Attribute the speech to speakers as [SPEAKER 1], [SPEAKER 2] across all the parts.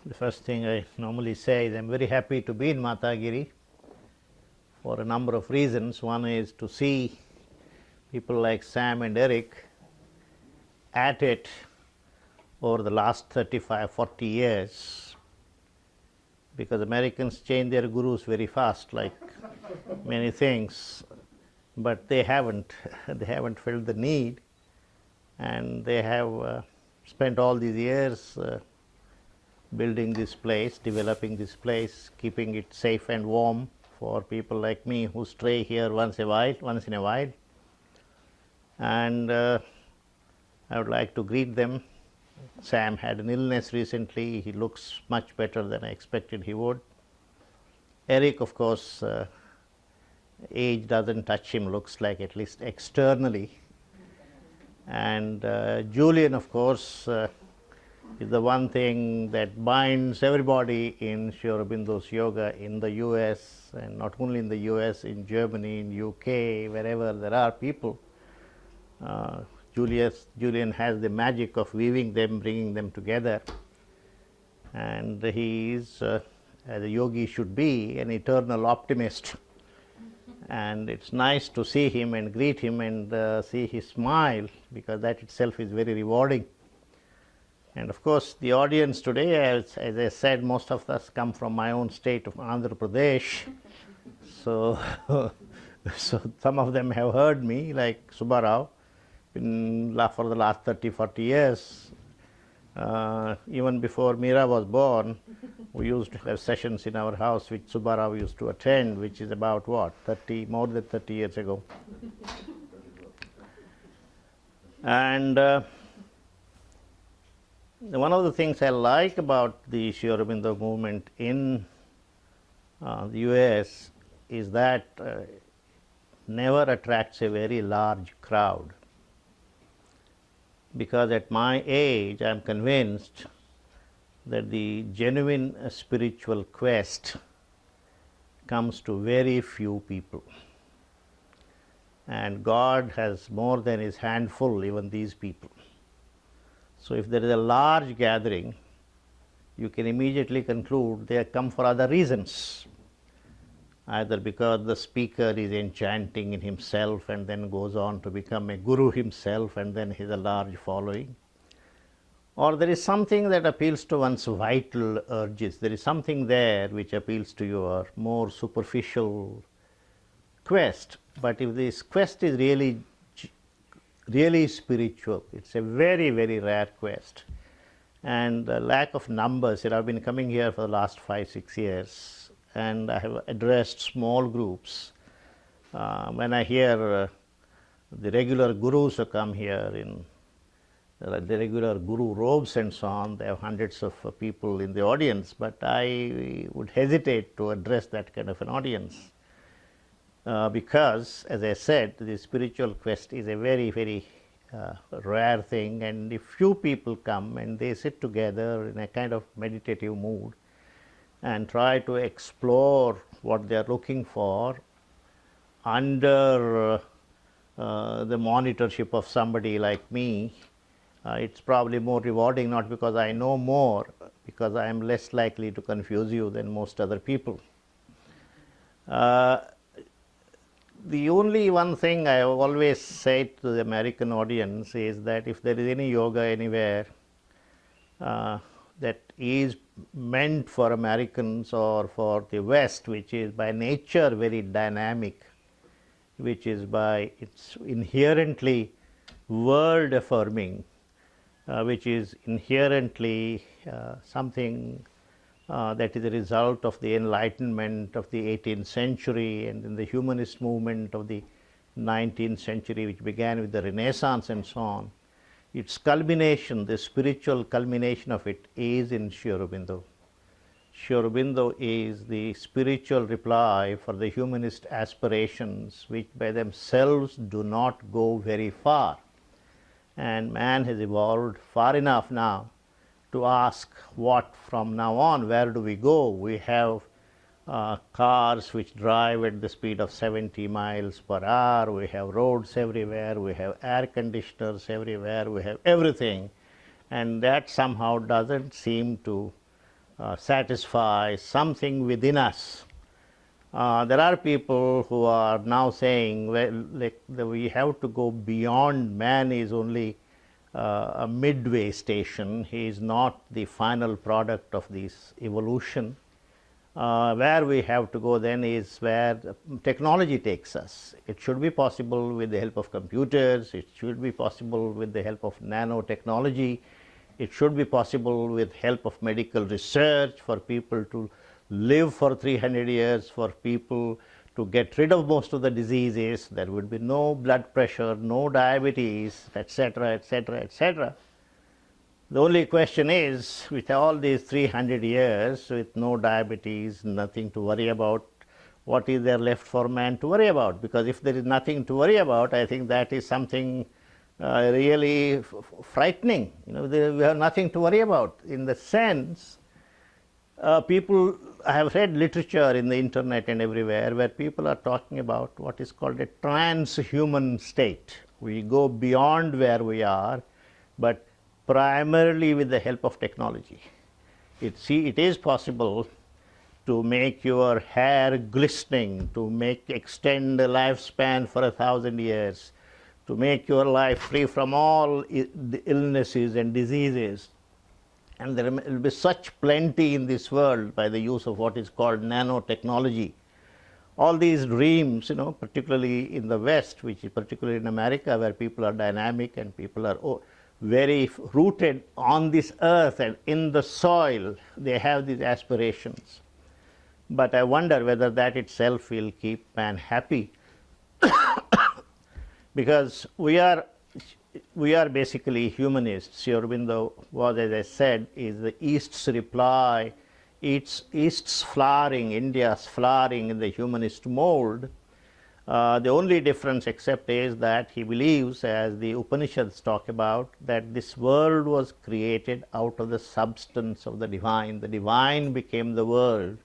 [SPEAKER 1] The first thing I normally say is I'm very happy to be in Matagiri for a number of reasons. One is to see people like Sam and Eric at it over the last 35, 40 years, because Americans change their gurus very fast, like many things, but they haven't felt the need, and they have spent all these years building this place, developing this place, keeping it safe and warm for people like me who stray here once in a while. And I would like to greet them. Sam had an illness recently. He looks much better than I expected he would. Eric, of course, age doesn't touch him, looks like, at least externally. And Julian, of course, is the one thing that binds everybody in Sri Aurobindo's yoga in the US, and not only in the US, in Germany, in UK, wherever there are people. Julian has the magic of weaving them, bringing them together, and he is, as a yogi should be, an eternal optimist. And it's nice to see him and greet him and see his smile, because that itself is very rewarding. And of course, the audience today, as I said, most of us come from my own state of Andhra Pradesh. So, so some of them have heard me, like Subbarao, for the last 30, 40 years. Even before Meera was born, we used to have sessions in our house which Subbarao used to attend, which is about what, more than 30 years ago. And one of the things I like about the Sri Aurobindo movement in the US is that never attracts a very large crowd. Because at my age, I am convinced that the genuine spiritual quest comes to very few people. And God has more than his handful, even these people. So if there is a large gathering, you can immediately conclude they have come for other reasons. Either because the speaker is enchanting in himself and then goes on to become a guru himself and then he has a large following, or there is something that appeals to one's vital urges. There is something there which appeals to your more superficial quest. But if this quest is really spiritual, it's a very, very rare quest. And the lack of numbers, I've been coming here for the last 5, 6 years, and I have addressed small groups. When I hear the regular gurus who come here in the regular guru robes and so on, they have hundreds of people in the audience, but I would hesitate to address that kind of an audience. Because, as I said, the spiritual quest is a very, very rare thing, and if few people come and they sit together in a kind of meditative mood and try to explore what they are looking for under the monitorship of somebody like me, it's probably more rewarding, not because I know more, because I am less likely to confuse you than most other people. The only one thing I always say to the American audience is that if there is any yoga anywhere that is meant for Americans or for the West, which is by nature very dynamic, which is by its inherently world affirming, which is inherently something that is a result of the enlightenment of the 18th century and in the humanist movement of the 19th century, which began with the Renaissance and so on. Its culmination, the spiritual culmination of it, is in Sri Aurobindo. Sri Aurobindo is the spiritual reply for the humanist aspirations, which by themselves do not go very far. And man has evolved far enough now to ask, what from now on, where do we go? We have cars which drive at the speed of 70 miles per hour, we have roads everywhere, we have air conditioners everywhere, we have everything, and that somehow doesn't seem to satisfy something within us. There are people who are now saying, well, like we have to go beyond. Man is only a midway station. He is not the final product of this evolution. Where we have to go then is where technology takes us. It should be possible with the help of computers. It should be possible with the help of nanotechnology. It should be possible with help of medical research for people to live for 300 years, for people to get rid of most of the diseases. There would be no blood pressure, no diabetes, etc., etc., etc. The only question is, with all these 300 years, with no diabetes, nothing to worry about, what is there left for man to worry about? Because if there is nothing to worry about, I think that is something really frightening. We have nothing to worry about. In the sense, people, I have read literature in the internet and everywhere where people are talking about what is called a transhuman state. We go beyond where we are, but primarily with the help of technology. It is possible to make your hair glistening, to extend the lifespan for 1,000 years, to make your life free from all illnesses and diseases. And there will be such plenty in this world by the use of what is called nanotechnology. All these dreams, particularly in the West, which is particularly in America, where people are dynamic and people are very rooted on this earth and in the soil, they have these aspirations. But I wonder whether that itself will keep man happy. Because we are basically humanists. Sri Aurobindo was, as I said, is the East's reply, East's flowering, India's flowering in the humanist mold. The only difference except is that he believes, as the Upanishads talk about, that this world was created out of the substance of the divine. The divine became the world,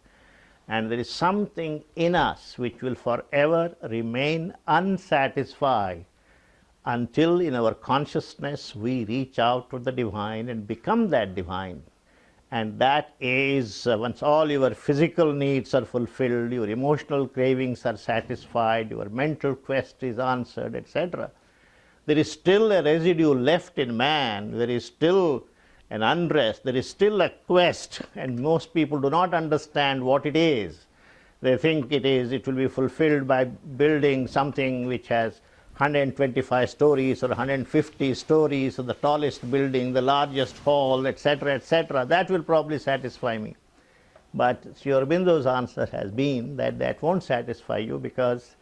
[SPEAKER 1] and there is something in us which will forever remain unsatisfied until in our consciousness we reach out to the divine and become that divine. And that is, once all your physical needs are fulfilled, your emotional cravings are satisfied, your mental quest is answered, etc., there is still a residue left in man, there is still an unrest, there is still a quest, and most people do not understand what it is. They think it will be fulfilled by building something which has 125 stories or 150 stories, or the tallest building, the largest hall, etc., etc. That will probably satisfy me. But Sri Aurobindo's answer has been that won't satisfy you, because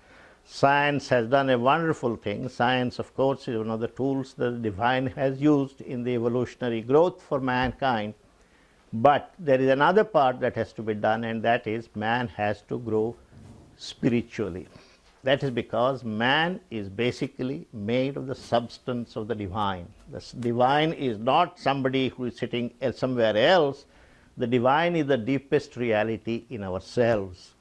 [SPEAKER 1] science has done a wonderful thing. Science, of course, is one of the tools the divine has used in the evolutionary growth for mankind. But there is another part that has to be done, and that is man has to grow spiritually. That is because man is basically made of the substance of the divine. The divine is not somebody who is sitting somewhere else. The divine is the deepest reality in ourselves.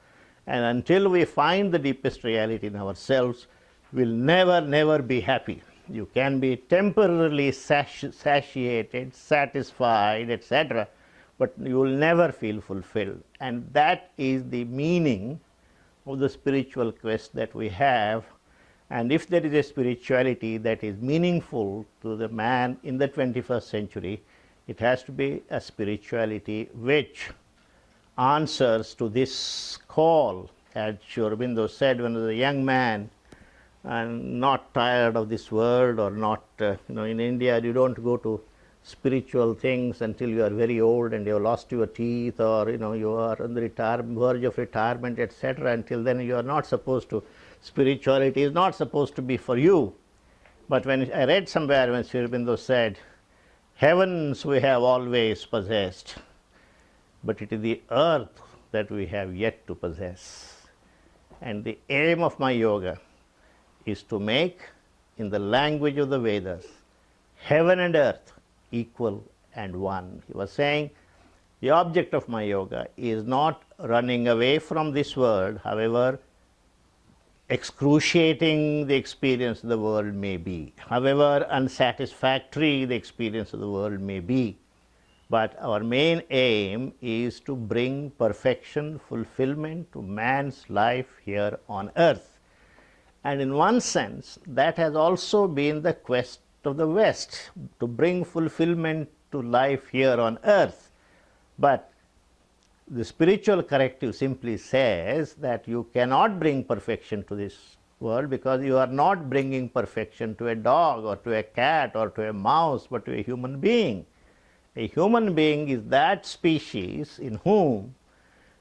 [SPEAKER 1] And until we find the deepest reality in ourselves, we'll never be happy. You can be temporarily satiated, satisfied, etc., but you will never feel fulfilled. And that is the meaning of the spiritual quest that we have. And if there is a spirituality that is meaningful to the man in the 21st century, it has to be a spirituality which answers to this call. As Sri Aurobindo said when he was a young man and not tired of this world, or not, in India you don't go to spiritual things until you are very old and you have lost your teeth, or you are on the verge of retirement, etc. Until then you are not supposed to, spirituality is not supposed to be for you. But when I read somewhere when Sri Aurobindo said, heavens we have always possessed, but it is the earth that we have yet to possess. And the aim of my yoga is to make, in the language of the Vedas, heaven and earth equal and one. He was saying the object of my yoga is not running away from this world, however excruciating the experience of the world may be, however unsatisfactory the experience of the world may be. But our main aim is to bring perfection, fulfillment to man's life here on earth. And in one sense, that has also been the quest of the West, to bring fulfillment to life here on earth. But the spiritual corrective simply says that you cannot bring perfection to this world, because you are not bringing perfection to a dog or to a cat or to a mouse, but to a human being. A human being is that species in whom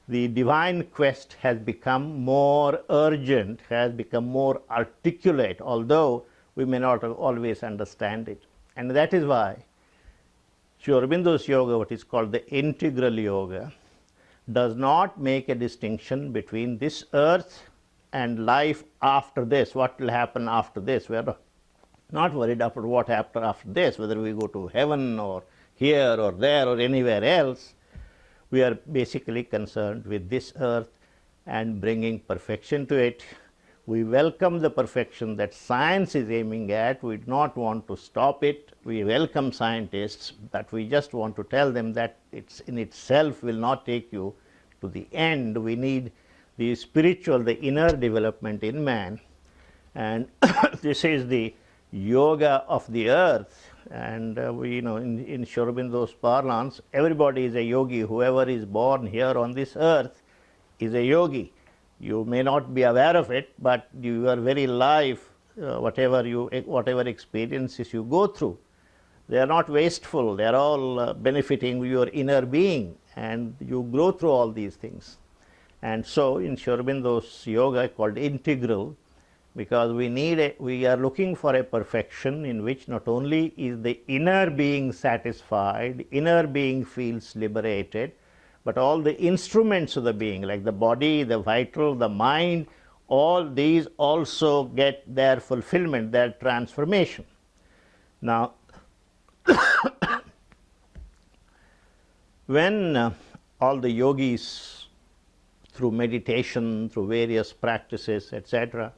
[SPEAKER 1] the divine quest has become more urgent, has become more articulate, although we may not always understand it. And that is why Sri Aurobindo's yoga, what is called the integral yoga, does not make a distinction between this earth and life after this. What will happen after this? We are not worried about what happens after this, whether we go to heaven or here or there or anywhere else. We are basically concerned with this earth and bringing perfection to it. We welcome the perfection that science is aiming at. We do not want to stop it. We welcome scientists, but we just want to tell them that it's in itself will not take you to the end. We need the spiritual, the inner development in man, and this is the yoga of the earth. And we in Sri Aurobindo's parlance, everybody is a yogi. Whoever is born here on this earth is a yogi. You may not be aware of it, but your very life, whatever experiences you go through, they are not wasteful. They are all benefiting your inner being, and you grow through all these things. And so in Sri Aurobindo's yoga called integral, because we are looking for a perfection in which not only is the inner being satisfied, inner being feels liberated, but all the instruments of the being, like the body, the vital, the mind, all these also get their fulfillment, their transformation. Now, when all the yogis, through meditation, through various practices, etc.,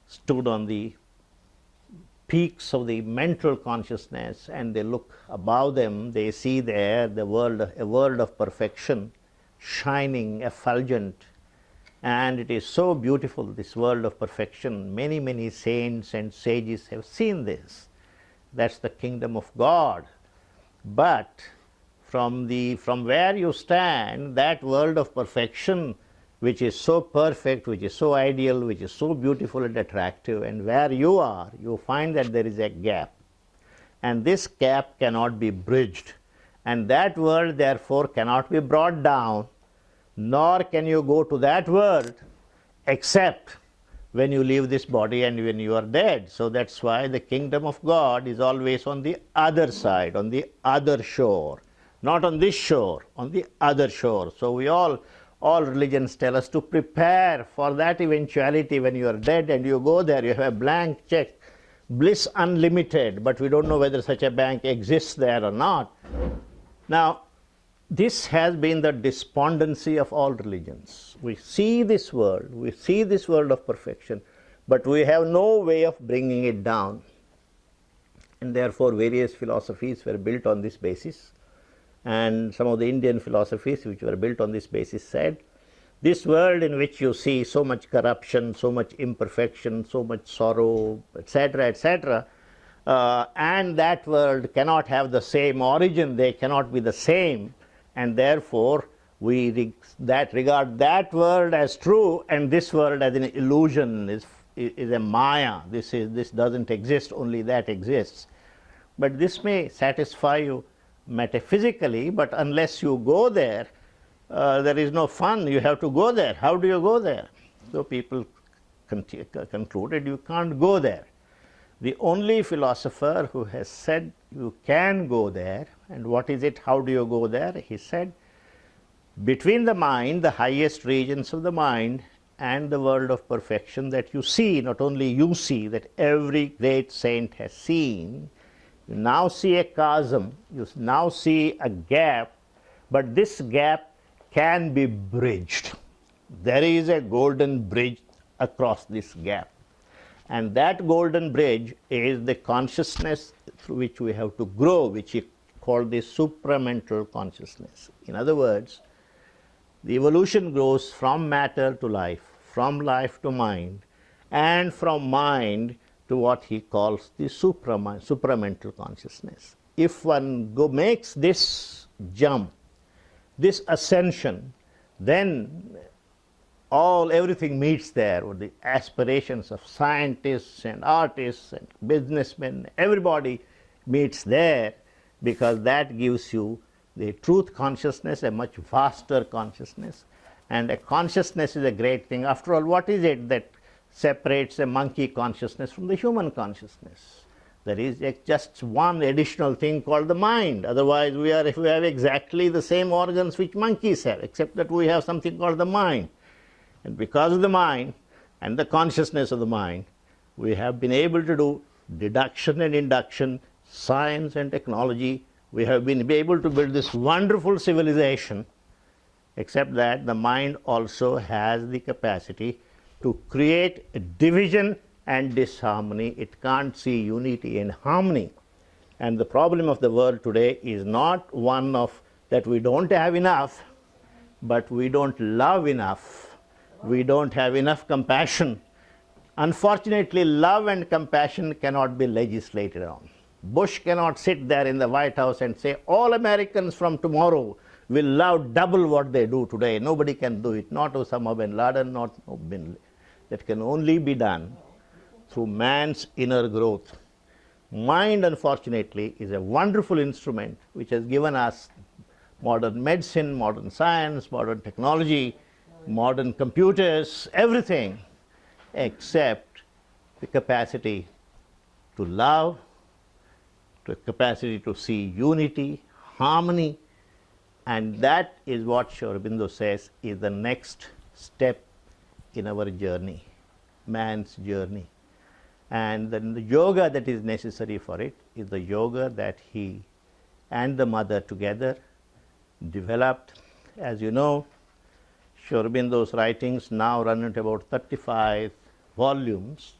[SPEAKER 1] stood on the peaks of the mental consciousness and they look above them, they see there a world of perfection, shining, effulgent, and it is so beautiful, this world of perfection. Many, many saints and sages have seen this. That's the kingdom of God. But from where you stand, that world of perfection, which is so perfect, which is so ideal, which is so beautiful and attractive, and where you are, you find that there is a gap. And this gap cannot be bridged. And that world, therefore, cannot be brought down, nor can you go to that world except when you leave this body and when you are dead. So that's why the kingdom of God is always on the other side, on the other shore. Not on this shore, on the other shore. So we all religions tell us to prepare for that eventuality when you are dead and you go there, you have a blank check, bliss unlimited, but we don't know whether such a bank exists there or not. Now, this has been the despondency of all religions. We see this world of perfection, but we have no way of bringing it down. And therefore, various philosophies were built on this basis. And some of the Indian philosophies which were built on this basis said, this world in which you see so much corruption, so much imperfection, so much sorrow, etc., etc., and that world cannot have the same origin, they cannot be the same, and therefore we regard that world as true and this world as an illusion, is a maya. This doesn't exist, only that exists. But this may satisfy you metaphysically, but unless you go there, there is no fun. You have to go there. How do you go there? So people concluded you can't go there. The only philosopher who has said you can go there, and what is it, how do you go there? He said, between the mind, the highest regions of the mind, and the world of perfection that you see, not only you see, that every great saint has seen, you now see a chasm, you now see a gap, but this gap can be bridged. There is a golden bridge across this gap. And that golden bridge is the consciousness through which we have to grow, which he called the supramental consciousness. In other words, the evolution goes from matter to life, from life to mind, and from mind to what he calls the supramental consciousness. If one makes this jump, this ascension, then everything meets there, with the aspirations of scientists and artists and businessmen, everybody meets there, because that gives you the truth consciousness, a much vaster consciousness. And a consciousness is a great thing. After all, what is it that separates a monkey consciousness from the human consciousness? There is just one additional thing called the mind. Otherwise, we have exactly the same organs which monkeys have, except that we have something called the mind. And because of the mind and the consciousness of the mind, we have been able to do deduction and induction, science and technology. We have been able to build this wonderful civilization, except that the mind also has the capacity to create a division and disharmony. It can't see unity and harmony. And the problem of the world today is not one of that we don't have enough, but we don't love enough. We don't have enough compassion. Unfortunately, love and compassion cannot be legislated on. Bush cannot sit there in the White House and say, all Americans from tomorrow will love double what they do today. Nobody can do it, not Osama bin Laden, not bin. That can only be done through man's inner growth. Mind, unfortunately, is a wonderful instrument which has given us modern medicine, modern science, modern technology, modern computers, everything, except the capacity to love, the capacity to see unity, harmony, and that is what Sri Aurobindo says is the next step in our journey, man's journey. And then the yoga that is necessary for it is the yoga that he and the mother together developed. As you know, Sri Aurobindo's writings now run at about 35 volumes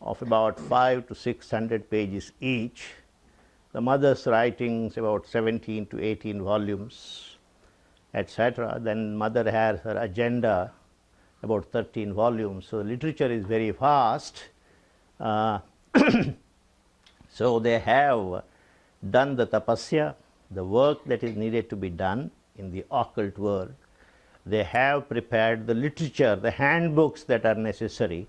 [SPEAKER 1] of about 500 to 600 pages each. The mother's writings about 17 to 18 volumes, etc. Then mother has her agenda, about 13 volumes. So the literature is very vast. So they have done the tapasya, the work that is needed to be done in the occult world. They have prepared the literature, the handbooks that are necessary.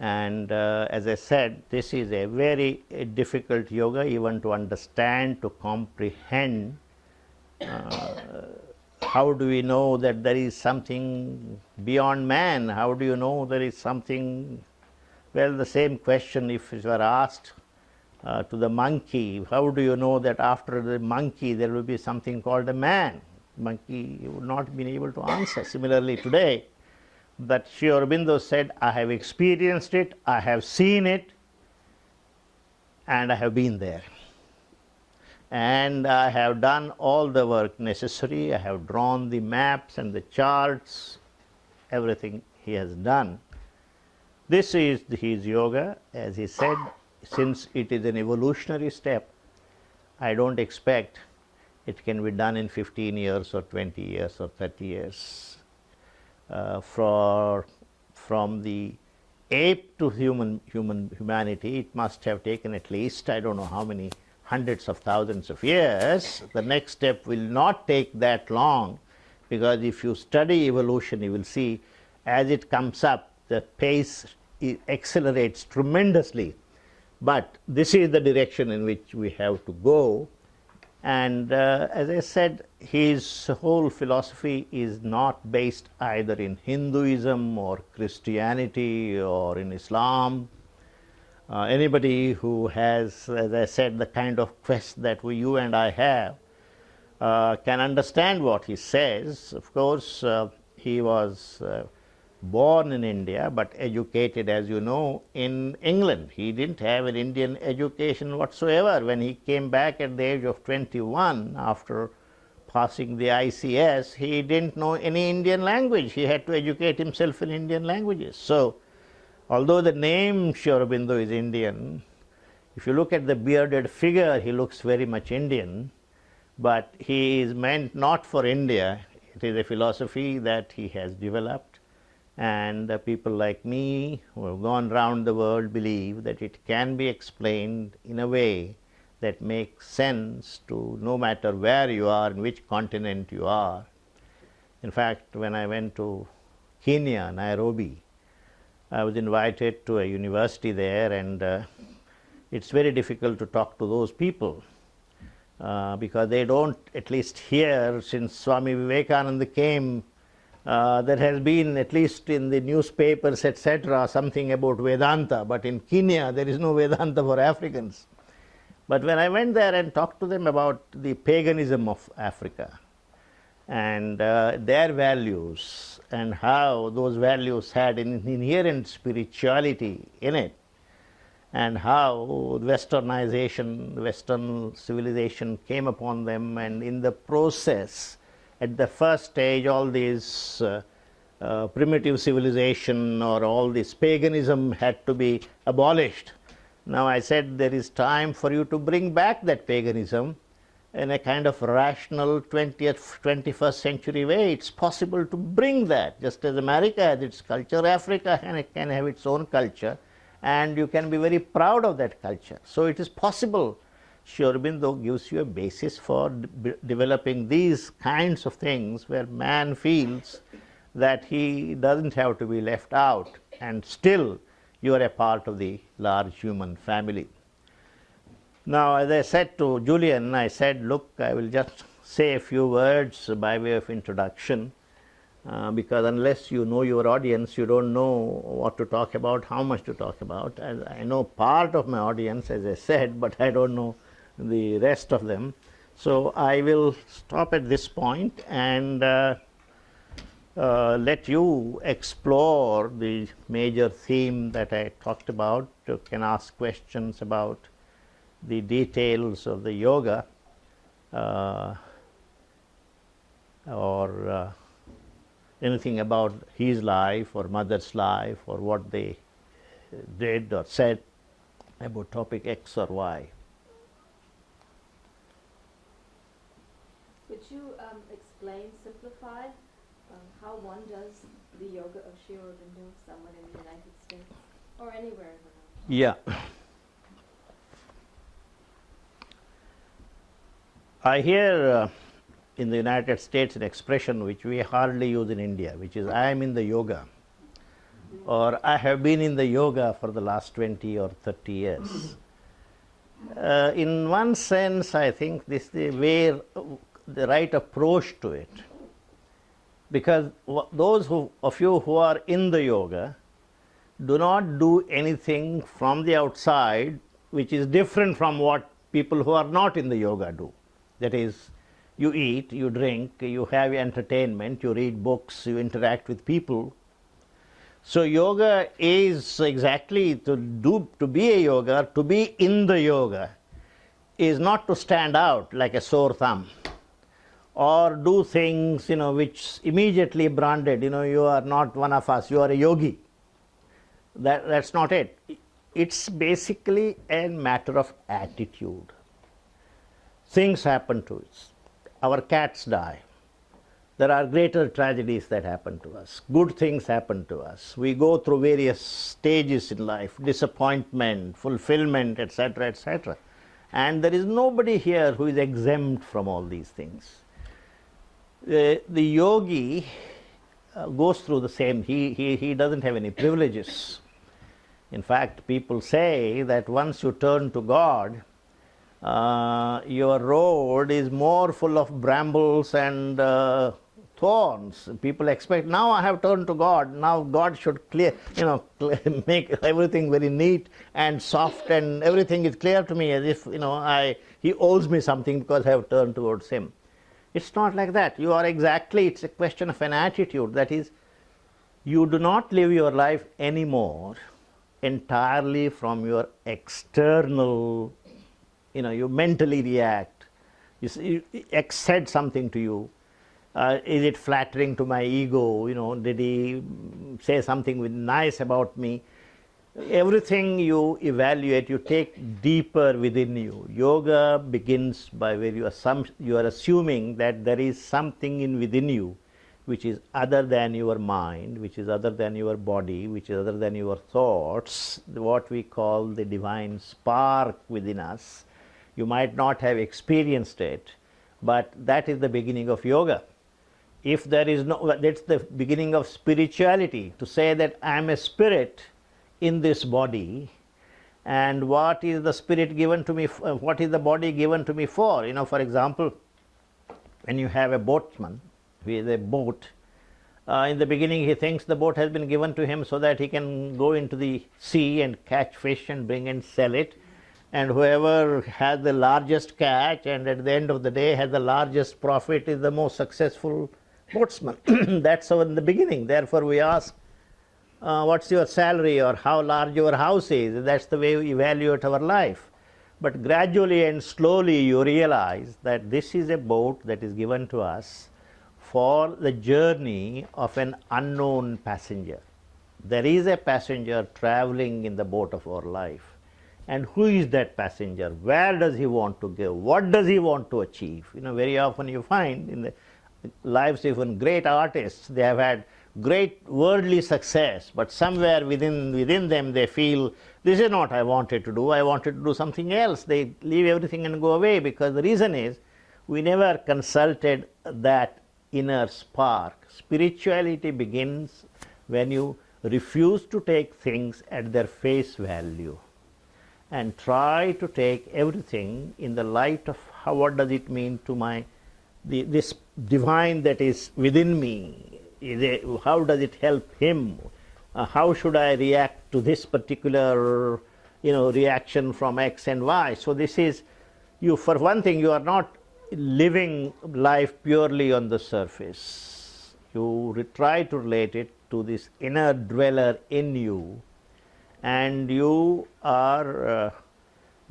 [SPEAKER 1] And as I said, this is a very difficult yoga even to understand, to comprehend. How do we know that there is something beyond man? How do you know there is something? Well, the same question if it were asked to the monkey, how do you know that after the monkey there will be something called a man? Monkey would not have been able to answer. Similarly today, that Sri Aurobindo said, I have experienced it, I have seen it, and I have been there. And I have done all the work necessary. I have drawn the maps and the charts, everything he has done. This is his yoga. As he said, since it is an evolutionary step, I don't expect it can be done in 15 years or 20 years or 30 years. From the ape to humanity, it must have taken at least, I don't know how many hundreds of thousands of years. The next step will not take that long, because if you study evolution, you will see as it comes up, the pace accelerates tremendously. But this is the direction in which we have to go. And as I said, his whole philosophy is not based either in Hinduism or Christianity or in Islam. Anybody who has, as I said, the kind of quest that you and I have can understand what he says. Of course, he was born in India but educated, as you know, in England. He didn't have an Indian education whatsoever. When he came back at the age of 21 after passing the ICS, he didn't know any Indian language. He had to educate himself in Indian languages. So although the name Sri Aurobindo is Indian, If you look at the bearded figure, he looks very much Indian, but he is meant not for India. It is a philosophy that he has developed, and people like me who have gone round the world believe that it can be explained in a way that makes sense to no matter where you are, in which continent you are. In fact, when I went to Kenya, Nairobi, I was invited to a university there, and it's very difficult to talk to those people because they don't, at least here, since Swami Vivekananda came, there has been, at least in the newspapers, etc., something about Vedanta, but in Kenya there is no Vedanta for Africans. But when I went there and talked to them about the paganism of Africa and their values and how those values had an inherent spirituality in it, and how westernization, Western civilization came upon them, and in the process, at the first stage, all these primitive civilization or all this paganism had to be abolished. Now I said there is time for you to bring back that paganism in a kind of rational 20th, 21st century way. It's possible to bring that. Just as America has its culture, Africa can have its own culture, and you can be very proud of that culture. So it is possible. Sri Aurobindo gives you a basis for developing these kinds of things where man feels that he doesn't have to be left out, and still you are a part of the large human family. Now, as I said to Julian, I said, look, I will just say a few words by way of introduction, because unless you know your audience, you don't know what to talk about, how much to talk about. I know part of my audience, as I said, but I don't know the rest of them. So I will stop at this point and let you explore the major theme that I talked about. You can ask questions about the details of the yoga or anything about his life or mother's life or what they did or said about topic X or Y.
[SPEAKER 2] Could you explain, simplify how one does the yoga of Sri Aurobindo, someone in the United States or anywhere in the world?
[SPEAKER 1] Yeah. I hear in the United States an expression which we hardly use in India, which is I am in the yoga, or I have been in the yoga for the last 20 or 30 years. In one sense, I think this is the right approach to it, because those of you who are in the yoga do not do anything from the outside which is different from what people who are not in the yoga do. That is, you eat, you drink, you have entertainment, you read books, you interact with people. So yoga is exactly to be a yoga, to be in the yoga, is not to stand out like a sore thumb or do things, which immediately branded, you are not one of us, you are a yogi. That's not it. It's basically a matter of attitude. Things happen to us. Our cats die. There are greater tragedies that happen to us. Good things happen to us. We go through various stages in life, disappointment, fulfillment, etc., etc. And there is nobody here who is exempt from all these things. The yogi goes through the same. He doesn't have any privileges. In fact, people say that once you turn to God, your road is more full of brambles and thorns. People expect, now I have turned to God, now God should make everything very neat and soft and everything is clear to me, as if he owes me something because I have turned towards him. It's not like that. You are exactly, it's a question of an attitude. That is, you do not live your life anymore entirely from your external, you mentally react. You X said something to you. Is it flattering to my ego? Did he say something nice about me? everything you evaluate, you take deeper within you. Yoga begins by where you are assuming that there is something in within you which is other than your mind, which is other than your body, which is other than your thoughts, what we call the divine spark within us. You might not have experienced it, but that is the beginning of yoga. If there is no, that's the beginning of spirituality, to say that I am a spirit in this body, and what is the spirit given to me, what is the body given to me for? For example, when you have a boatman with a boat, in the beginning he thinks the boat has been given to him so that he can go into the sea and catch fish and bring and sell it, and whoever has the largest catch and at the end of the day has the largest profit is the most successful boatsman. That's how in the beginning. Therefore we ask, what's your salary or how large your house is? That's the way we evaluate our life. But gradually and slowly you realize that this is a boat that is given to us for the journey of an unknown passenger. There is a passenger traveling in the boat of our life. And who is that passenger? Where does he want to go? What does he want to achieve? Very often you find in the lives of even great artists, they have had great worldly success, but somewhere within them they feel, this is not I wanted to do, I wanted to do something else. They leave everything and go away, because the reason is we never consulted that inner spark. Spirituality begins when you refuse to take things at their face value and try to take everything in the light of what does it mean to this divine that is within me. How does it help him? How should I react to this particular reaction from X and Y? So this is, for one thing, you are not living life purely on the surface. You try to relate it to this inner dweller in you, and you are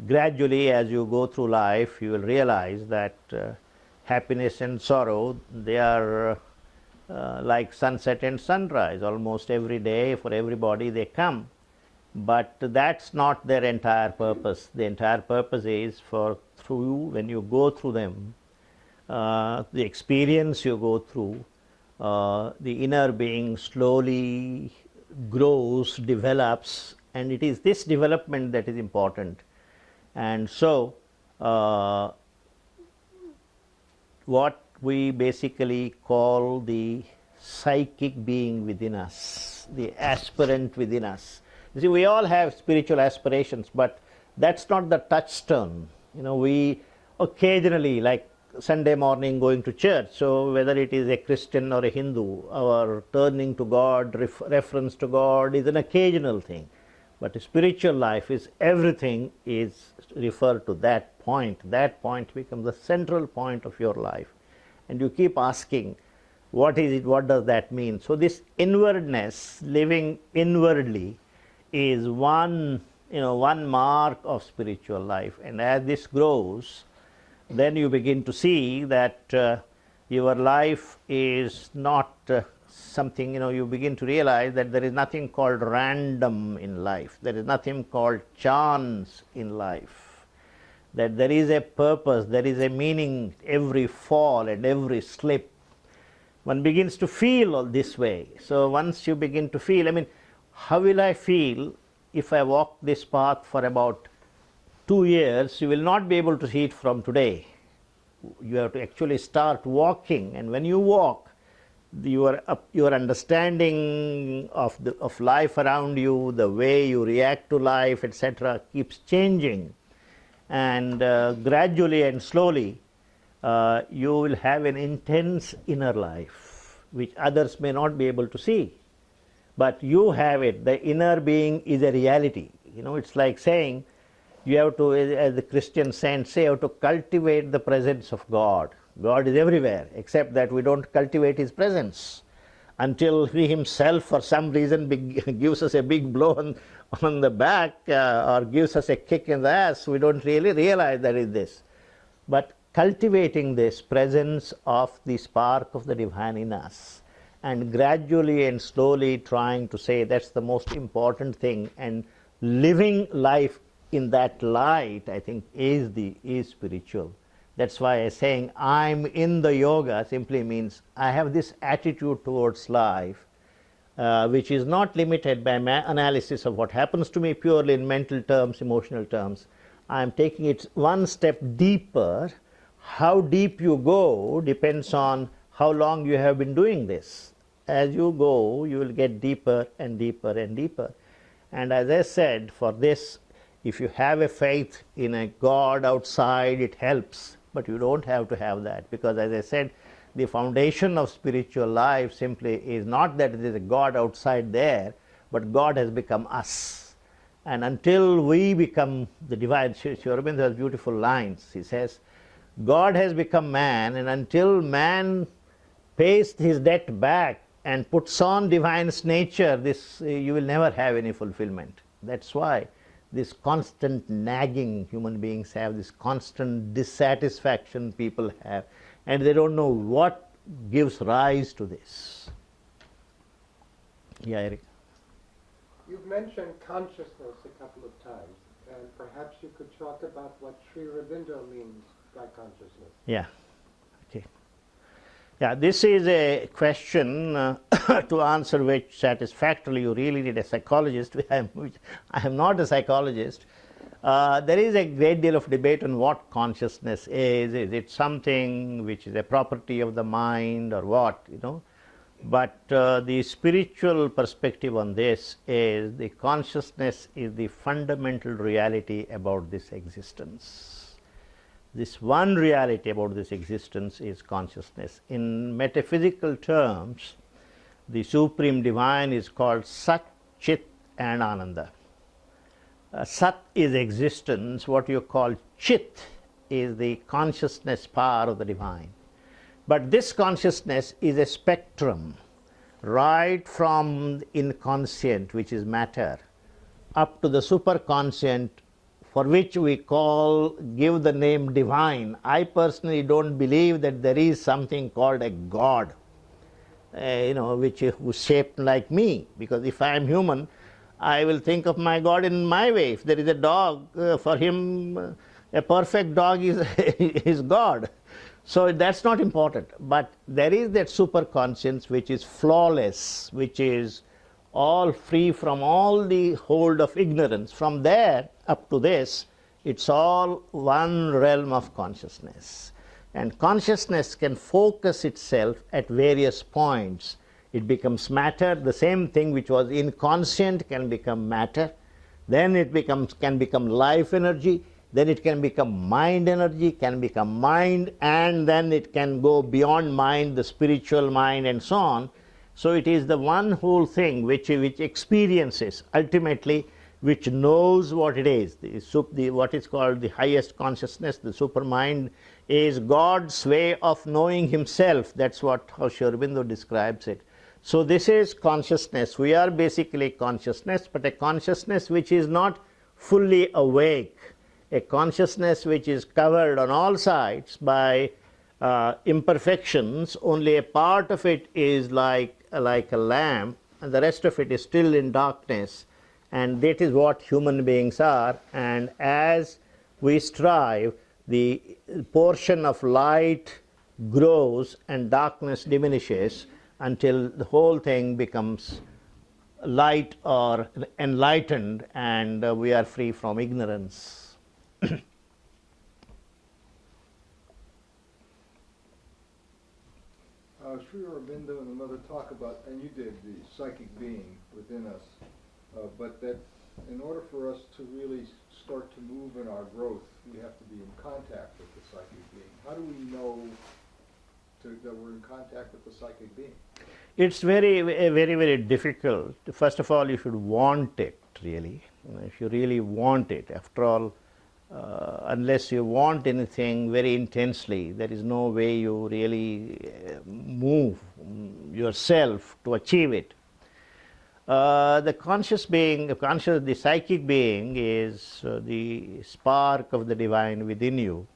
[SPEAKER 1] gradually, as you go through life, you will realize that happiness and sorrow, they are like sunset and sunrise. Almost every day for everybody they come, but that's not their entire purpose. The entire purpose is when you go through them, the experience you go through, the inner being slowly grows, develops, and it is this development that is important. And so what we basically call the psychic being within us, the aspirant within us. You see, we all have spiritual aspirations, but that's not the touchstone. We occasionally, like Sunday morning, going to church, so whether it is a Christian or a Hindu, our turning to God, reference to God is an occasional thing. But spiritual life is, everything is referred to that point. That point becomes the central point of your life. And you keep asking, what is it, what does that mean? So this inwardness, living inwardly, is one mark of spiritual life. And as this grows, then you begin to see that your life is not something, you begin to realize that there is nothing called random in life. There is nothing called chance in life. That there is a purpose, there is a meaning, every fall and every slip. One begins to feel all this way. So once you begin to feel, how will I feel if I walk this path for about 2 years? You will not be able to see it from today. You have to actually start walking, and when you walk, your understanding of life around you, the way you react to life, etc., keeps changing. And gradually and slowly you will have an intense inner life which others may not be able to see, but you have it. The inner being is a reality. It's like saying you have to, as the Christian saints say, you have to cultivate the presence of God. God is everywhere, except that we don't cultivate His presence until He Himself for some reason gives us a big blow on the back or gives us a kick in the ass. We don't really realize that is this. But cultivating this presence of the spark of the divine in us and gradually and slowly trying to say that's the most important thing, and living life in that light, I think, is spiritual. That's why saying I'm in the yoga simply means I have this attitude towards life, which is not limited by my analysis of what happens to me purely in mental terms, emotional terms. I am taking it one step deeper. How deep you go depends on how long you have been doing this. As you go, you will get deeper and deeper and deeper. And as I said, for this, if you have a faith in a God outside, it helps. But you don't have to have that, because as I said, the foundation of spiritual life simply is not that there is a God outside there, but God has become us. And until we become the divine, Sri Aurobindo has beautiful lines. He says, God has become man, and until man pays his debt back and puts on divine's nature, this you will never have any fulfillment. That's why this constant nagging human beings have, this constant dissatisfaction people have, and they don't know what gives rise to this. Yeah, Eric.
[SPEAKER 3] You've mentioned consciousness a couple of times, and perhaps you could talk about what Sri Aurobindo means by consciousness.
[SPEAKER 1] Yeah. Okay. Yeah, this is a question to answer which satisfactorily you really need a psychologist. I am not a psychologist. There is a great deal of debate on what consciousness is. Is it something which is a property of the mind or what, you know? But the spiritual perspective on this is the consciousness is the fundamental reality about this existence. This one reality about this existence is consciousness. In metaphysical terms, the supreme divine is called Sat, Chit and Ananda. Sat is existence. What you call Chit is the consciousness power of the divine. But this consciousness is a spectrum, right from inconscient, which is matter, up to the superconscient, for which we give the name divine. I personally don't believe that there is something called a God, which is shaped like me, because if I am human, I will think of my God in my way. If there is a dog, for him, a perfect dog is, is God. So that's not important. But there is that superconscience which is flawless, which is all free from all the hold of ignorance. From there up to this, it's all one realm of consciousness. And consciousness can focus itself at various points. It becomes matter. The same thing which was inconscient can become matter. Then it can become life energy. Then it can become mind energy, can become mind, and then it can go beyond mind, the spiritual mind, and so on. So it is the one whole thing which experiences, ultimately, which knows what it is. What is called the highest consciousness, the supermind, is God's way of knowing himself. That's how Sri Aurobindo describes it. So this is consciousness. We are basically consciousness, but a consciousness which is not fully awake. A consciousness which is covered on all sides by imperfections. Only a part of it is like a lamp, and the rest of it is still in darkness. And that is what human beings are. And as we strive, the portion of light grows and darkness diminishes until the whole thing becomes light or enlightened, and we are free from ignorance.
[SPEAKER 4] Sri Aurobindo and the Mother talk about, and you did, the psychic being within us, but that in order for us to really start to move in our growth, we have to be in contact with the psychic being. How do we know that we're in contact with the psychic being?
[SPEAKER 1] It's very, very, very difficult. First of all, you should want it, really. If you really want it, after all, unless you want anything very intensely, there is no way you really move yourself to achieve it. The conscious being, the psychic being is the spark of the divine within you,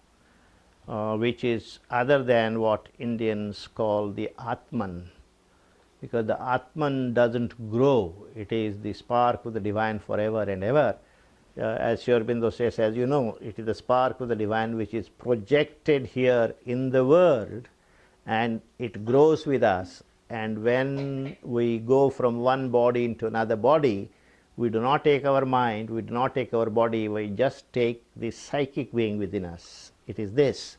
[SPEAKER 1] which is other than what Indians call the Atman. because the Atman doesn't grow. It is the spark of the divine forever and ever. As Sri Aurobindo says, as you know, it is the spark of the divine which is projected here in the world, and it grows with us. And when we go from one body into another body, we do not take our mind, we do not take our body, we just take the psychic being within us. It is this.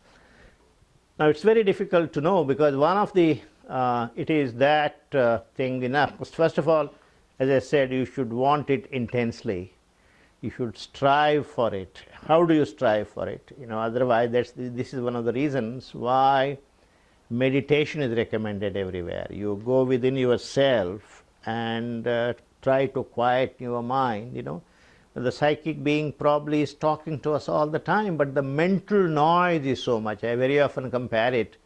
[SPEAKER 1] Now it's very difficult to know, because one of the, it is that thing enough. First of all, as I said, you should want it intensely. You should strive for it. How do you strive for it? Otherwise, this is one of the reasons why meditation is recommended everywhere. You go within yourself and try to quiet your mind. The psychic being probably is talking to us all the time, but the mental noise is so much. I very often compare it.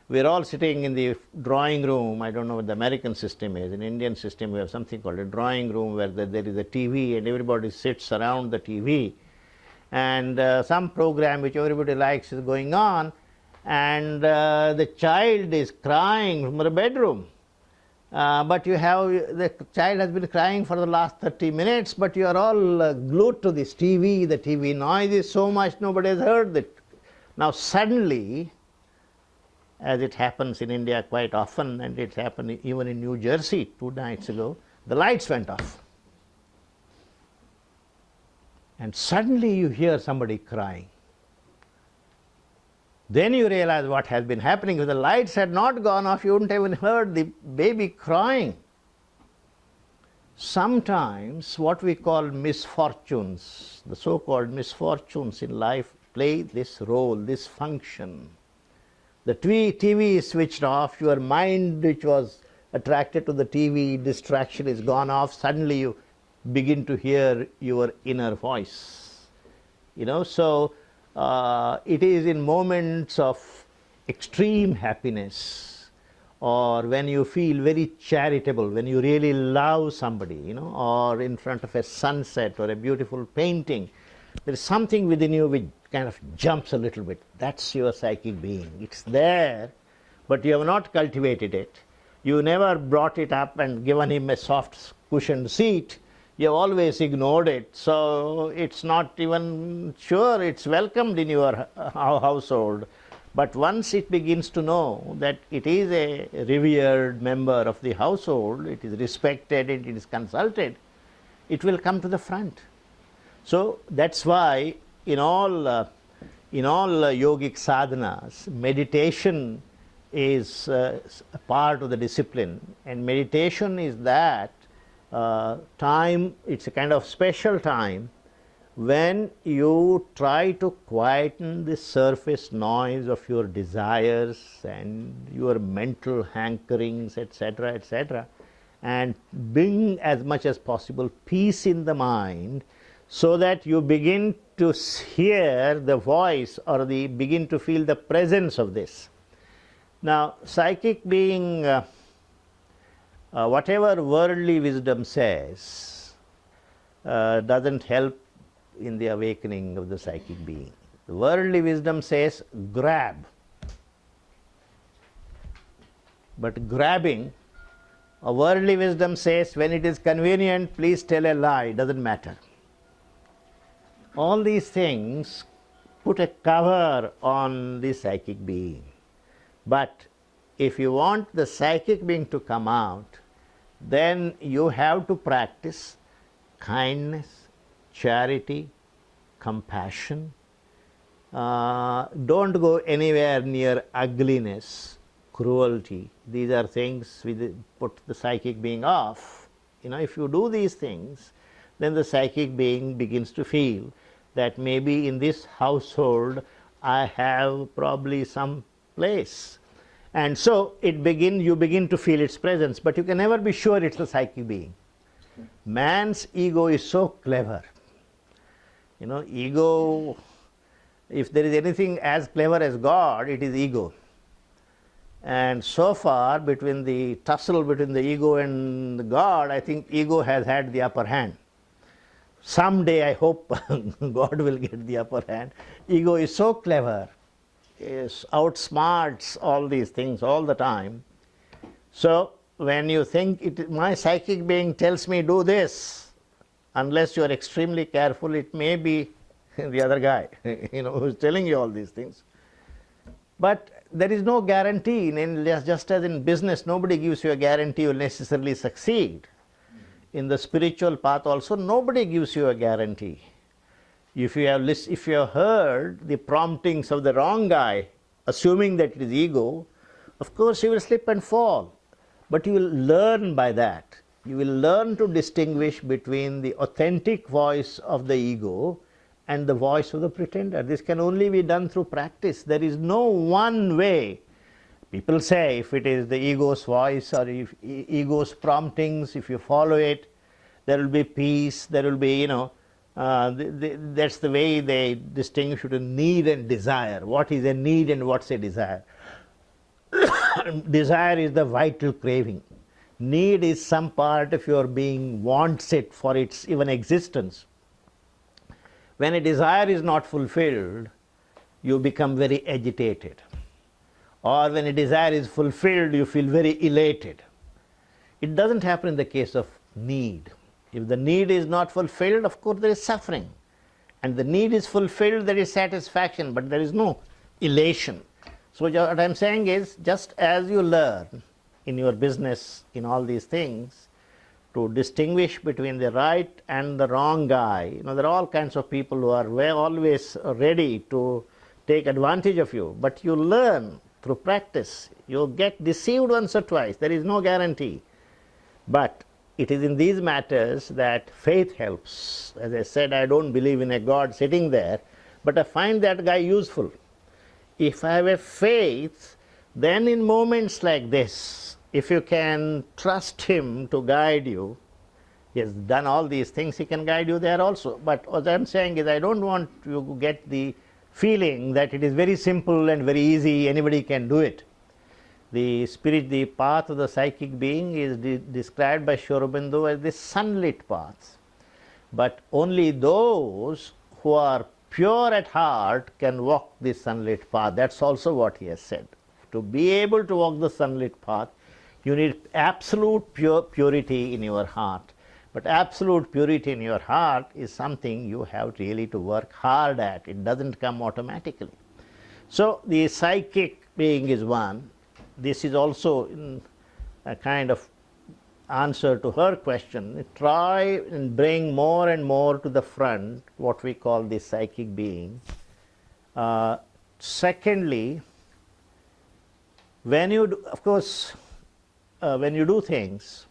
[SPEAKER 1] We're all sitting in the drawing room. I don't know what the American system is. In Indian system, we have something called a drawing room, where there is a TV and everybody sits around the TV, and some program which everybody likes is going on, and the child is crying from the bedroom. But the child has been crying for the last 30 minutes, but you are all glued to this TV. The TV noise is so much, nobody has heard it. Now suddenly, as it happens in India quite often, and it happened even in New Jersey 2 nights ago, the lights went off. And suddenly you hear somebody crying. Then you realize what has been happening. If the lights had not gone off, you wouldn't have even heard the baby crying. Sometimes what we call misfortunes, the so-called misfortunes in life, play this role, this function. The TV is switched off, your mind which was attracted to the TV, distraction is gone off, suddenly you begin to hear your inner voice. So it is in moments of extreme happiness, or when you feel very charitable, when you really love somebody, or in front of a sunset or a beautiful painting, there is something within you which kind of jumps a little bit. That's your psychic being. It's there, but you have not cultivated it. You never brought it up and given him a soft cushioned seat. You have always ignored it, so it's not even sure it's welcomed in your household. But once it begins to know that it is a revered member of the household, it is respected, it is consulted, it will come to the front. So that's why in all yogic sadhanas, meditation is a part of the discipline, and meditation is that time, it's a kind of special time when you try to quieten the surface noise of your desires and your mental hankerings, etc., etc., and bring as much as possible peace in the mind, so that you begin to hear the voice, or begin to feel the presence of this. Now, psychic being, whatever worldly wisdom says, doesn't help in the awakening of the psychic being. The worldly wisdom says, grab. But grabbing, a worldly wisdom says, when it is convenient, please tell a lie, doesn't matter. All these things put a cover on the psychic being. But if you want the psychic being to come out, then you have to practice kindness, charity, compassion. Don't go anywhere near ugliness, cruelty. These are things which put the psychic being off. If you do these things, then the psychic being begins to feel that maybe in this household I have probably some place. And so you begin to feel its presence, but you can never be sure it's the psychic being. Man's ego is so clever. Ego, if there is anything as clever as God, it is ego. And so far, between the tussle between the ego and God, I think ego has had the upper hand. Someday I hope God will get the upper hand. Ego is so clever, it outsmarts all these things all the time. So when you think my psychic being tells me do this, unless you are extremely careful, it may be the other guy, who's telling you all these things. But there is no guarantee. Just as in business, nobody gives you a guarantee you'll necessarily succeed. In the spiritual path also, nobody gives you a guarantee. If you have heard the promptings of the wrong guy, assuming that it is ego, of course you will slip and fall. But you will learn by that. You will learn to distinguish between the authentic voice of the ego and the voice of the pretender. This can only be done through practice. There is no one way. People say if it is the ego's voice or if ego's promptings, if you follow it, there will be peace, there will be, that's the way they distinguish between need and desire. What is a need and what's a desire? Desire is the vital craving. Need is some part of your being wants it for its even existence. When a desire is not fulfilled, you become very agitated. Or when a desire is fulfilled, you feel very elated. It doesn't happen in the case of need. If the need is not fulfilled, of course there is suffering. And the need is fulfilled, there is satisfaction, but there is no elation. So what I'm saying is, just as you learn in your business, in all these things, to distinguish between the right and the wrong guy, there are all kinds of people who are always ready to take advantage of you, but you learn through practice. You get deceived once or twice, there is no guarantee. But it is in these matters that faith helps. As I said, I don't believe in a God sitting there, but I find that guy useful. If I have a faith, then in moments like this, if you can trust him to guide you, he has done all these things, he can guide you there also. But what I'm saying is, I don't want you to get the feeling that it is very simple and very easy, anybody can do it. The path of the psychic being is described by Sri Aurobindo as the sunlit path. But only those who are pure at heart can walk the sunlit path. That's also what he has said. To be able to walk the sunlit path, you need absolute purity in your heart. But absolute purity in your heart is something you have really to work hard at. It doesn't come automatically. So the psychic being is one. This is also a kind of answer to her question. Try and bring more and more to the front what we call the psychic being. Secondly, when you do, of course, when you do things,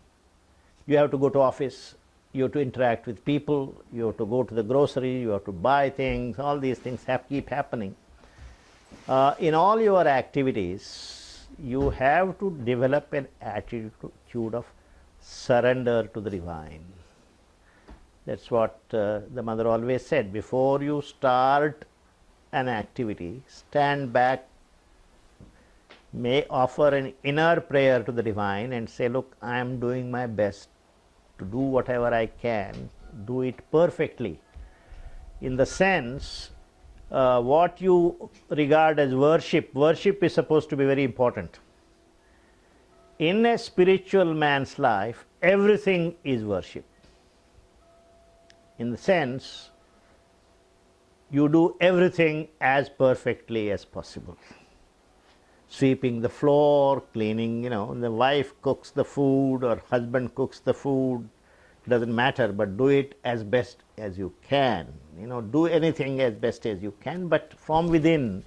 [SPEAKER 1] you have to go to office, you have to interact with people, you have to go to the grocery, you have to buy things, all these things keep happening. In all your activities, you have to develop an attitude of surrender to the divine. That's what the mother always said. Before you start an activity, stand back, may offer an inner prayer to the divine and say, look, I am doing my best to do whatever I can, do it perfectly. In the sense, what you regard as worship is supposed to be very important. In a spiritual man's life, everything is worship. In the sense, you do everything as perfectly as possible. Sweeping the floor, cleaning, the wife cooks the food or husband cooks the food, doesn't matter, but do it as best as you can. Do anything as best as you can, but from within,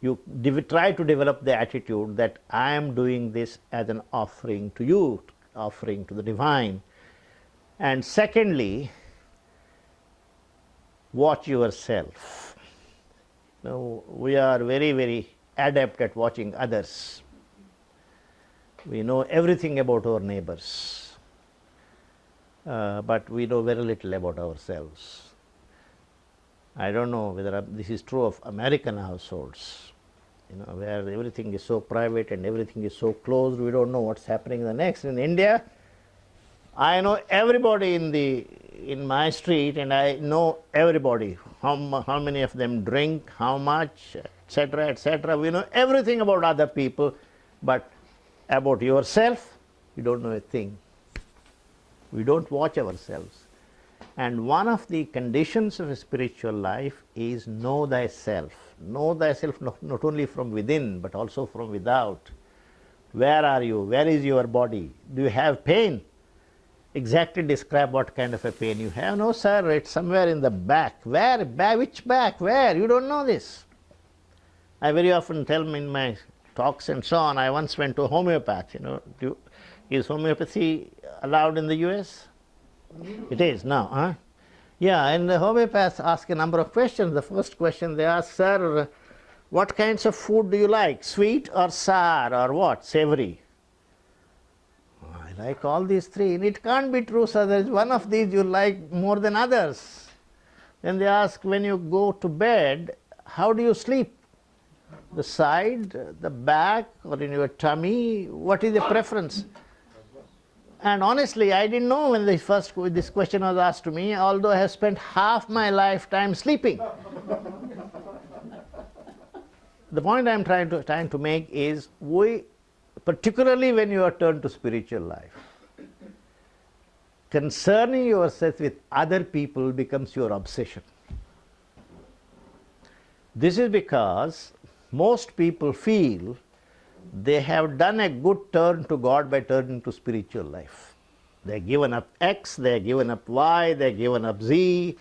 [SPEAKER 1] you try to develop the attitude that I am doing this as an offering to you, offering to the divine. And secondly, watch yourself. We are very, very adept at watching others. We know everything about our neighbors, but we know very little about ourselves. I don't know whether this is true of American households, where everything is so private and everything is so closed, we don't know what's happening in the next. In India, I know everybody in my street, and I know everybody, how many of them drink, how much, etc., etc. We know everything about other people, but about yourself, You don't know a thing. We don't watch ourselves. And one of the conditions of a spiritual life is know thyself. Know thyself not only from within, but also from without. Where are you? Where is your body? Do you have pain? Exactly describe what kind of a pain you have. No, sir, it's somewhere in the back. Where? Which back? Where? You don't know this. I very often tell them in my talks and so on, I once went to a homeopath. Is homeopathy allowed in the US? It is now, huh? Yeah, and the homeopaths ask a number of questions. The first question they ask, sir, what kinds of food do you like? Sweet or sour or what? Savory? I like all these three. And it can't be true, sir. There is one of these you like more than others. Then they ask, when you go to bed, how do you sleep? The side, the back, or in your tummy? What is the preference? And honestly, I didn't know when this question was asked to me, although I have spent half my lifetime sleeping. The point I am trying to make is, particularly when you are turned to spiritual life, concerning yourself with other people becomes your obsession. This is because most people feel they have done a good turn to God by turning to spiritual life. They have given up X, they have given up Y, they have given up Z.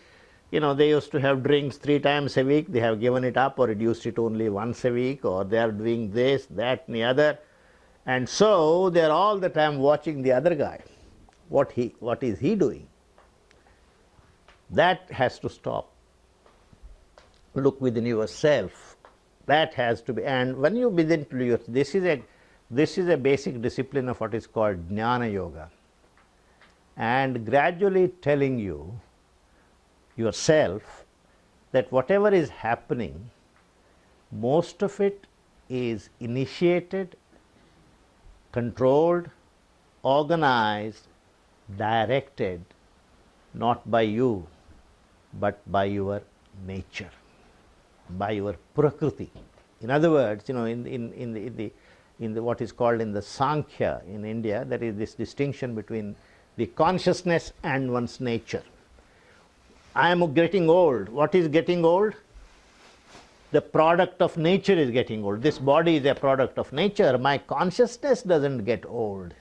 [SPEAKER 1] They used to have drinks 3 times a week, they have given it up or reduced it only once a week, or they are doing this, that and the other. And so they are all the time watching the other guy. What is he doing? That has to stop. Look within yourself. That has to be, and when you begin to do this is a basic discipline of what is called Jnana Yoga, and gradually telling you yourself that whatever is happening, most of it is initiated, controlled, organized, directed, not by you, but by your nature, by your prakriti. In other words, in the what is called in the Sankhya in India, there is this distinction between the consciousness and one's nature. I am getting old. What is getting old? The product of nature is getting old. This body is a product of nature. My consciousness doesn't get old.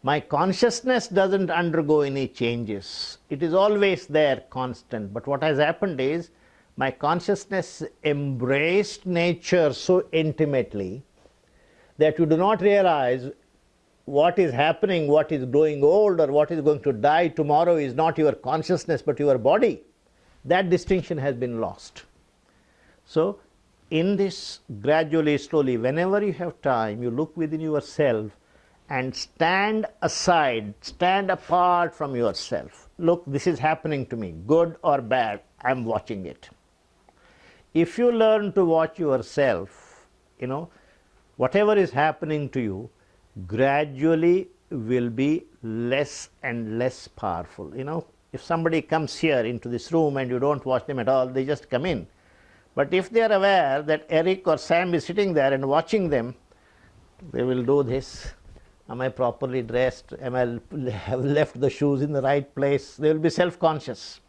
[SPEAKER 1] My consciousness doesn't undergo any changes. It is always there, constant. But what has happened is, my consciousness embraced nature so intimately that you do not realize what is happening, what is growing old, or what is going to die tomorrow is not your consciousness but your body. That distinction has been lost. So, in this gradually, slowly, whenever you have time, you look within yourself and stand aside, stand apart from yourself. Look, this is happening to me, good or bad, I am watching it. If you learn to watch yourself, whatever is happening to you gradually will be less and less powerful. If somebody comes here into this room and you don't watch them at all, they just come in. But if they are aware that Eric or Sam is sitting there and watching them, they will do this. Am I properly dressed? Am I have left the shoes in the right place? They will be self-conscious.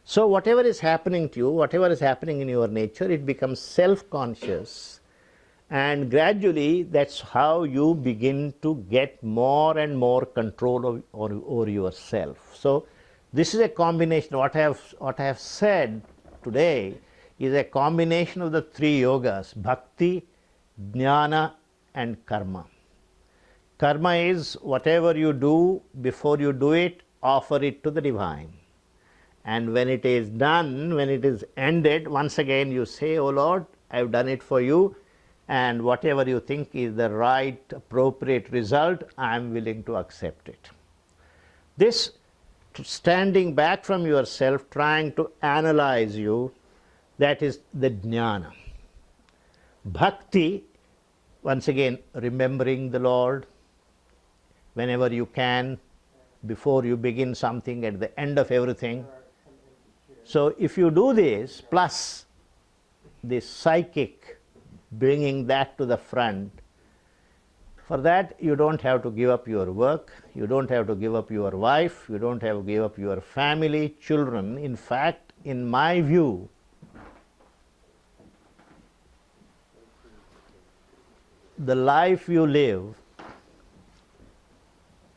[SPEAKER 1] So whatever is happening to you, whatever is happening in your nature, it becomes self-conscious, and gradually that's how you begin to get more and more control over yourself. So this is a combination. What I have said today is a combination of the 3 yogas: bhakti, jnana and karma. Karma is whatever you do, before you do it, offer it to the divine. And when it is done, when it is ended, once again you say, "Oh Lord, I have done it for you, and whatever you think is the right, appropriate result, I am willing to accept it." This standing back from yourself, trying to analyze you, that is the jnana. Bhakti, once again, remembering the Lord whenever you can, before you begin something, at the end of everything. So if you do this, plus this psychic, bringing that to the front, For that, you don't have to give up your work, you don't have to give up your wife, you don't have to give up your family, children. In fact, in my view, the life you live,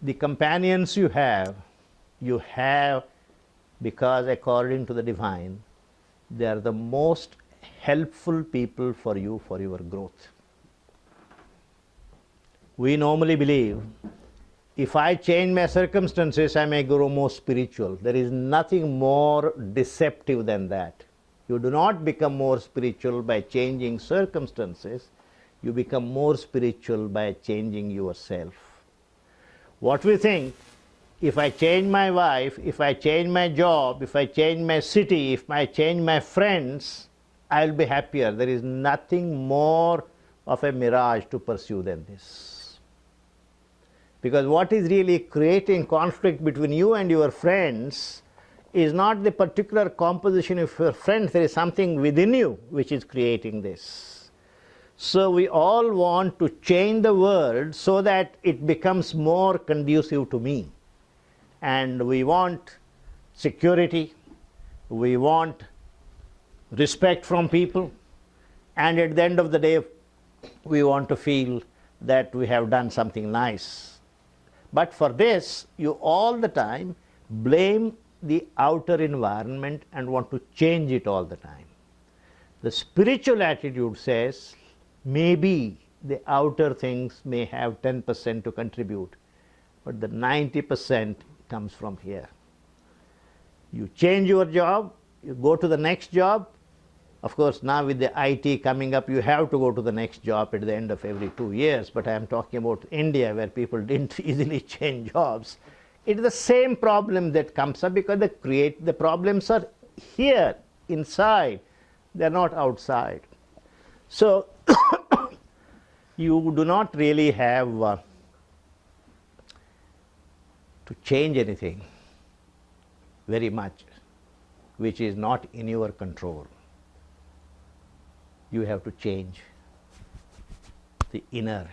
[SPEAKER 1] the companions you have because according to the divine, they are the most helpful people for you for your growth. We normally believe if I change my circumstances, I may grow more spiritual. There is nothing more deceptive than that. You do not become more spiritual by changing circumstances. You become more spiritual by changing yourself. What we think, if I change my wife, if I change my job, if I change my city, if I change my friends, I'll be happier. There is nothing more of a mirage to pursue than this. Because what is really creating conflict between you and your friends is not the particular composition of your friends. There is something within you which is creating this. So we all want to change the world so that it becomes more conducive to me. And we want security, we want respect from people, and at the end of the day, we want to feel that we have done something nice. But for this, you all the time blame the outer environment and want to change it all the time. The spiritual attitude says, maybe the outer things may have 10% to contribute, but the 90% comes from here. You change your job, you go to the next job. Of course, now with the IT coming up, you have to go to the next job at the end of every 2 years. But I am talking about India, where people didn't easily change jobs. It is the same problem that comes up because the problems are here, inside. They are not outside. So you do not really have to change anything very much which is not in your control. You have to change the inner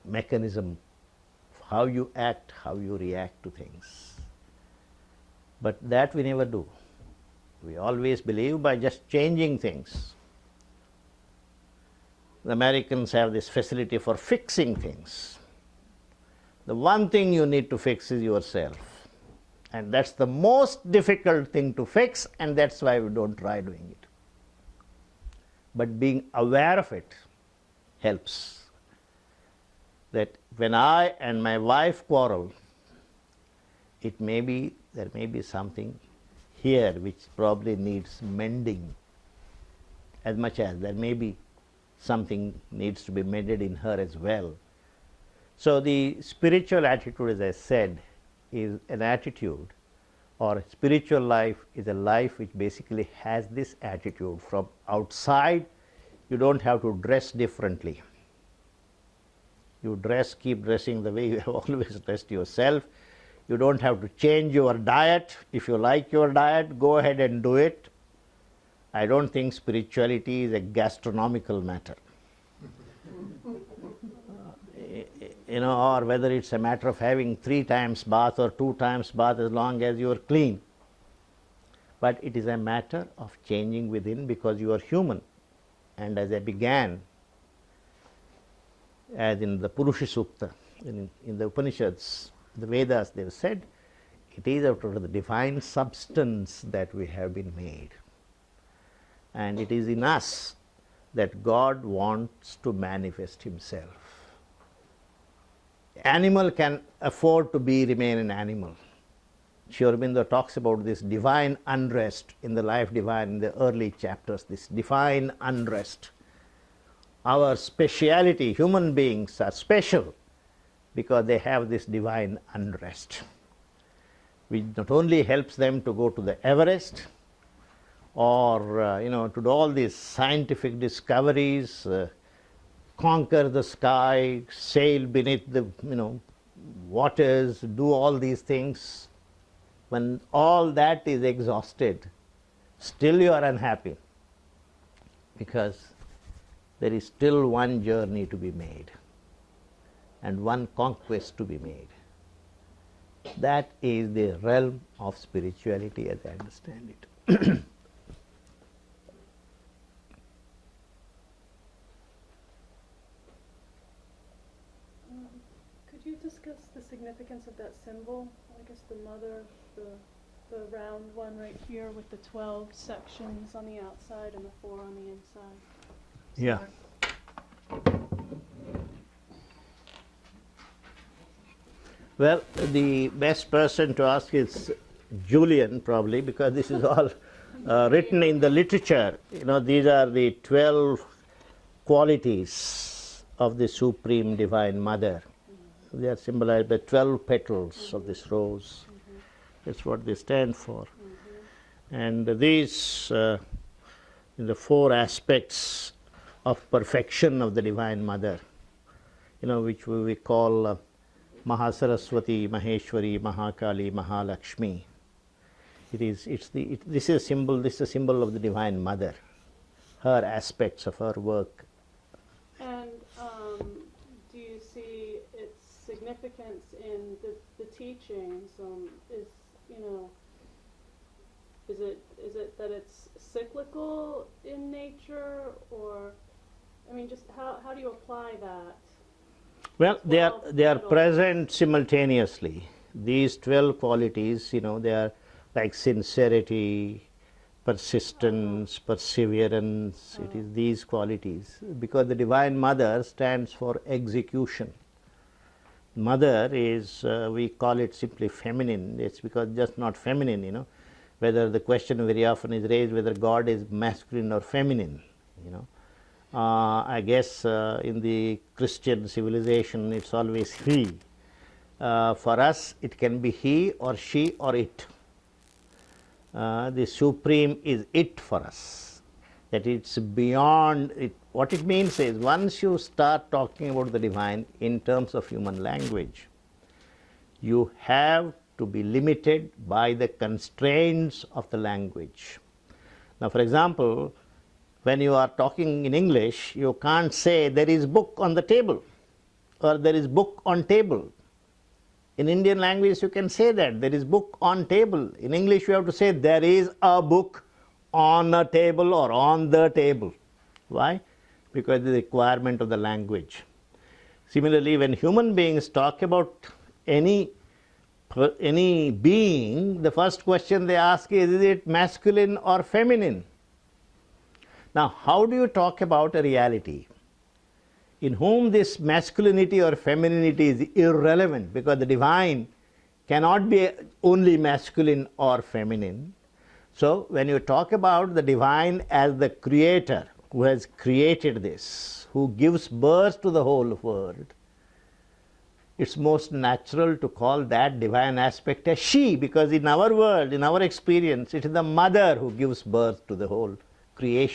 [SPEAKER 1] mechanism of how you act, how you react to things. But that we never do. We always believe by just changing things. The Americans have this facility for fixing things. The one thing you need to fix is yourself. And that's the most difficult thing to fix, and that's why we don't try doing it. But being aware of it helps. That when I and my wife quarrel, there may be something here which probably needs mending, as much as there may be something needs to be mended in her as well. So the spiritual attitude, as I said, is an attitude, or spiritual life is a life which basically has this attitude. From outside, you don't have to dress differently. You keep dressing the way you have always dressed yourself. You don't have to change your diet. If you like your diet, go ahead and do it. I don't think spirituality is a gastronomical matter. Or whether it's a matter of having 3 times bath or 2 times bath, as long as you are clean. But it is a matter of changing within, because you are human. And as I began, as in the Purusha Sukta, in the Upanishads, the Vedas, they have said, it is out of the divine substance that we have been made. And it is in us that God wants to manifest Himself. Animal can afford to remain an animal. Sri Aurobindo talks about this divine unrest in the Life Divine in the early chapters, this divine unrest. Our speciality, human beings are special because they have this divine unrest, which not only helps them to go to the Everest or to do all these scientific discoveries, conquer the sky, sail beneath the waters, do all these things. When all that is exhausted, still you are unhappy, because there is still one journey to be made and one conquest to be made. That is the realm of spirituality as I understand it.
[SPEAKER 5] Could you discuss the significance of that symbol? I guess the mother, the round one right here with the 12 sections on the outside and the 4 on the inside.
[SPEAKER 1] Yeah. Well, the best person to ask is Julian, probably, because this is all written in the literature. You know, these are the 12 qualities of the Supreme Divine Mother. They are symbolized by 12 petals of this rose. That's what they stand for. And these, the 4 aspects of perfection of the Divine Mother, you know, which we call Mahasaraswati, Maheshwari, Mahakali, Mahalakshmi. This is a symbol. This is a symbol of the Divine Mother, her aspects of her work.
[SPEAKER 5] And do you see its significance in the teachings? Is it that it's cyclical in nature, or just how do you apply that?
[SPEAKER 1] Well, they are present simultaneously. These 12 qualities, they are like sincerity, persistence, perseverance. It is these qualities, because the Divine Mother stands for execution. Mother is, we call it simply feminine. It's because just not feminine, whether the question very often is raised whether God is masculine or feminine, I guess in the Christian civilization it's always he. For us it can be he or she or it. The Supreme is it for us. That it's beyond it. What it means is, once you start talking about the Divine in terms of human language, you have to be limited by the constraints of the language. Now, for example, when you are talking in English, you can't say there is book on the table or there is book on table. In Indian language you can say that there is book on table. In English you have to say there is a book on a table or on the table. Why? Because the requirement of the language. Similarly, when human beings talk about any being, the first question they ask is it masculine or feminine? Now, how do you talk about a reality in whom this masculinity or femininity is irrelevant, because the Divine cannot be only masculine or feminine? So, when you talk about the Divine as the creator who has created this, who gives birth to the whole world, it's most natural to call that divine aspect as she, because in our world, in our experience, it is the mother who gives birth to the whole creation.